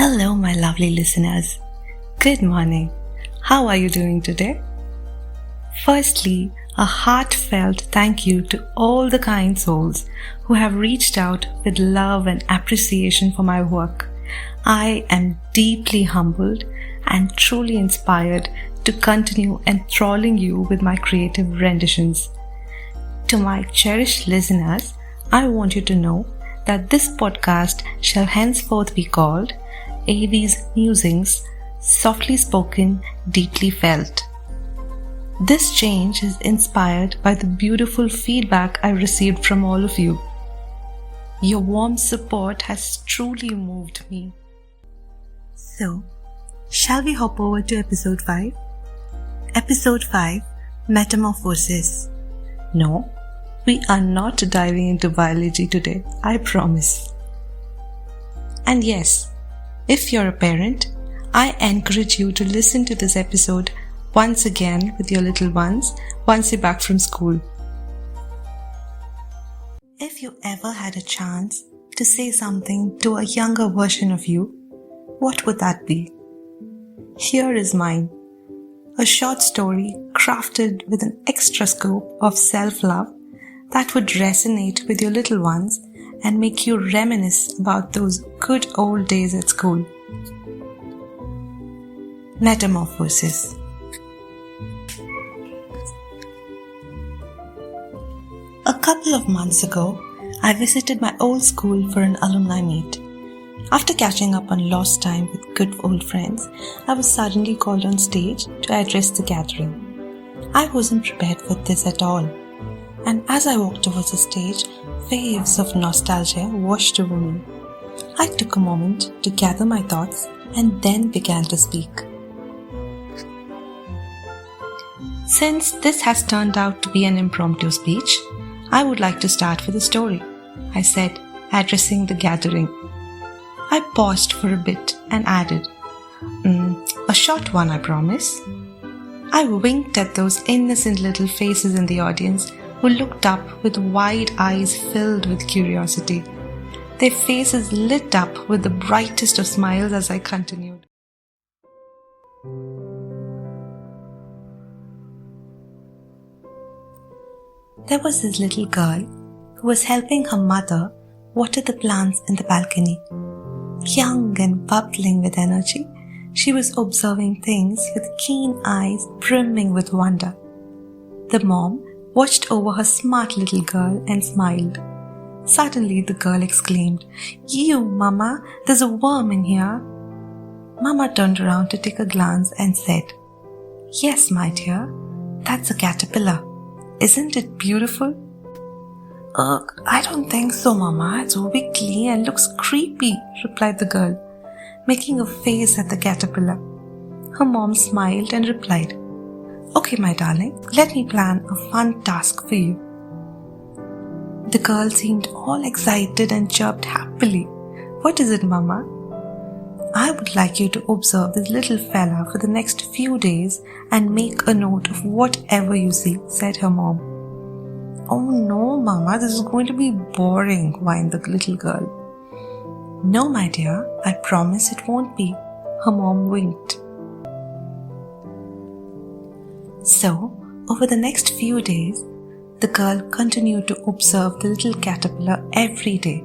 Hello, my lovely listeners. Good morning. How are you doing today? Firstly, a heartfelt thank you to all the kind souls who have reached out with love and appreciation for my work. I am deeply humbled and truly inspired to continue enthralling you with my creative renditions. To my cherished listeners, I want you to know that this podcast shall henceforth be called AV's Musings, Softly Spoken, Deeply Felt. This change is inspired by the beautiful feedback I received from all of you. Your warm support has truly moved me. So, shall we hop over to episode 5? Episode 5, Metamorphosis. No, we are not diving into biology today, I promise. And yes, if you're a parent, I encourage you to listen to this episode once again with your little ones once you're back from school. If you ever had a chance to say something to a younger version of you, what would that be? Here is mine. A short story crafted with an extra scope of self-love that would resonate with your little ones and make you reminisce about those good old days at school. Metamorphosis. A couple of months ago, I visited my old school for an alumni meet. After catching up on lost time with good old friends, I was suddenly called on stage to address the gathering. I wasn't prepared for this at all. And as I walked towards the stage, waves of nostalgia washed over me. I took a moment to gather my thoughts and then began to speak. Since this has turned out to be an impromptu speech, I would like to start with a story, I said, addressing the gathering. I paused for a bit and added, a short one, I promise. I winked at those innocent little faces in the audience who looked up with wide eyes filled with curiosity. Their faces lit up with the brightest of smiles as I continued. There was this little girl who was helping her mother water the plants in the balcony. Young and bubbling with energy, she was observing things with keen eyes brimming with wonder. The mom watched over her smart little girl and smiled. Suddenly the girl exclaimed, "You, Mama, there's a worm in here." Mama turned around to take a glance and said, "Yes, my dear, that's a caterpillar. Isn't it beautiful?" I don't think so, Mama. It's wiggly and looks creepy," replied the girl, making a face at the caterpillar. Her mom smiled and replied, "Okay, my darling, let me plan a fun task for you." The girl seemed all excited and chirped happily. "What is it, Mama?" "I would like you to observe this little fella for the next few days and make a note of whatever you see," said her mom. "Oh no, Mama, this is going to be boring," whined the little girl. "No, my dear, I promise it won't be," her mom winked. So, over the next few days, the girl continued to observe the little caterpillar every day.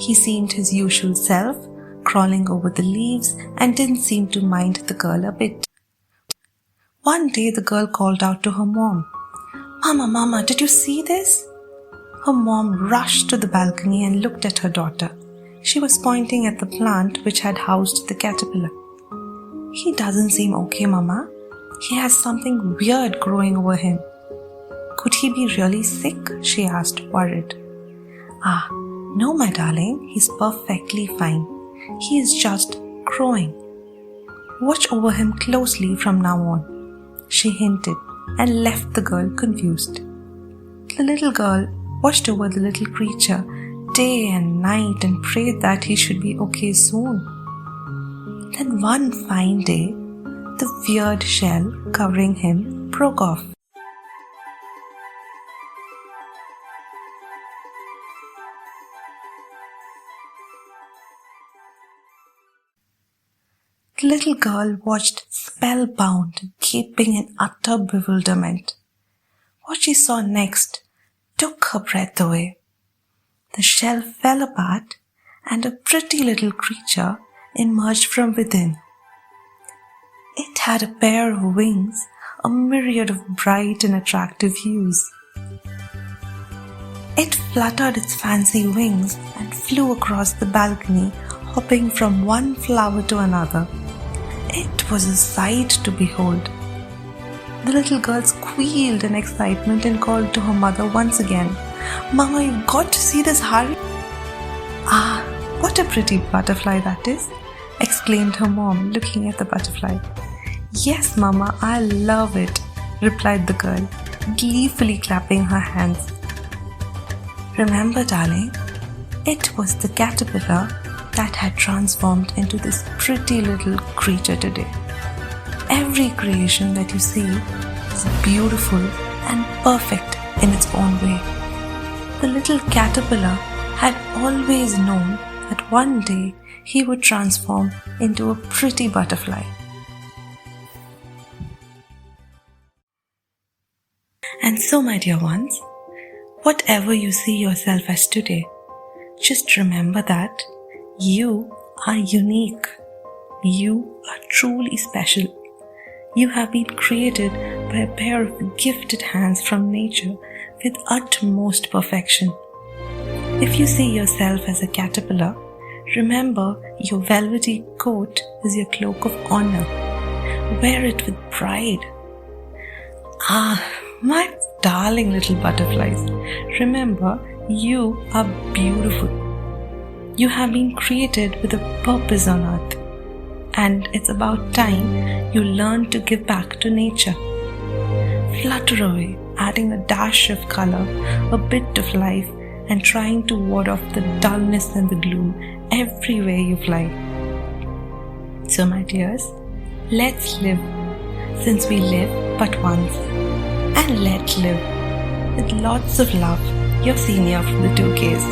He seemed his usual self, crawling over the leaves and didn't seem to mind the girl a bit. One day the girl called out to her mom, Mama, did you see this?" Her mom rushed to the balcony and looked at her daughter. She was pointing at the plant which had housed the caterpillar. "He doesn't seem okay, Mama. He has something weird growing over him." "Could he be really sick?" she asked, worried. No, my darling, he's perfectly fine. He is just growing. Watch over him closely from now on," she hinted and left the girl confused. The little girl watched over the little creature day and night and prayed that he should be okay soon. Then one fine day, the weird shell covering him broke off. The little girl watched spellbound, gaping in utter bewilderment. What she saw next took her breath away. The shell fell apart and a pretty little creature emerged from within. It had a pair of wings, a myriad of bright and attractive hues. It fluttered its fancy wings and flew across the balcony, hopping from one flower to another. It was a sight to behold. The little girl squealed in excitement and called to her mother once again, "Mama, you've got to see this, hurry!" "Ah, what a pretty butterfly that is!" exclaimed her mom, looking at the butterfly. "Yes, Mama, I love it," replied the girl, gleefully clapping her hands. Remember, darling, it was the caterpillar that had transformed into this pretty little creature today. Every creation that you see is beautiful and perfect in its own way. The little caterpillar had always known that one day he would transform into a pretty butterfly. And so, my dear ones, whatever you see yourself as today, just remember that you are unique. You are truly special. You have been created by a pair of gifted hands from nature with utmost perfection. If you see yourself as a caterpillar, remember your velvety coat is your cloak of honor. Wear it with pride. Ah, my darling little butterflies, remember you are beautiful. You have been created with a purpose on earth, and it's about time you learn to give back to nature. Flutter away, adding a dash of color, a bit of life, and trying to ward off the dullness and the gloom everywhere you fly. So, my dears, let's live, since we live but once. And let live, with lots of love, your senior from the 2Ks.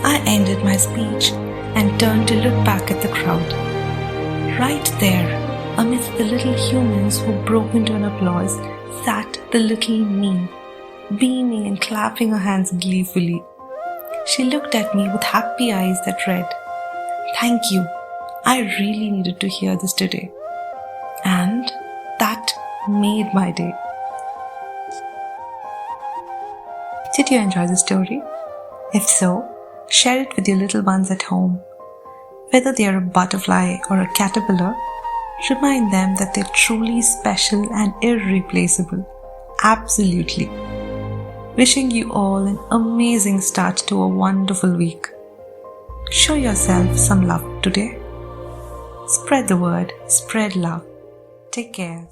I ended my speech and turned to look back at the crowd. Right there, amidst the little humans who broke into an applause, sat the little me, beaming and clapping her hands gleefully. She looked at me with happy eyes that read, "Thank you. I really needed to hear this today." And that made my day. Did you enjoy the story? If so, share it with your little ones at home. Whether they are a butterfly or a caterpillar, remind them that they're truly special and irreplaceable. Absolutely. Wishing you all an amazing start to a wonderful week. Show yourself some love today. Spread the word, spread love. Take care.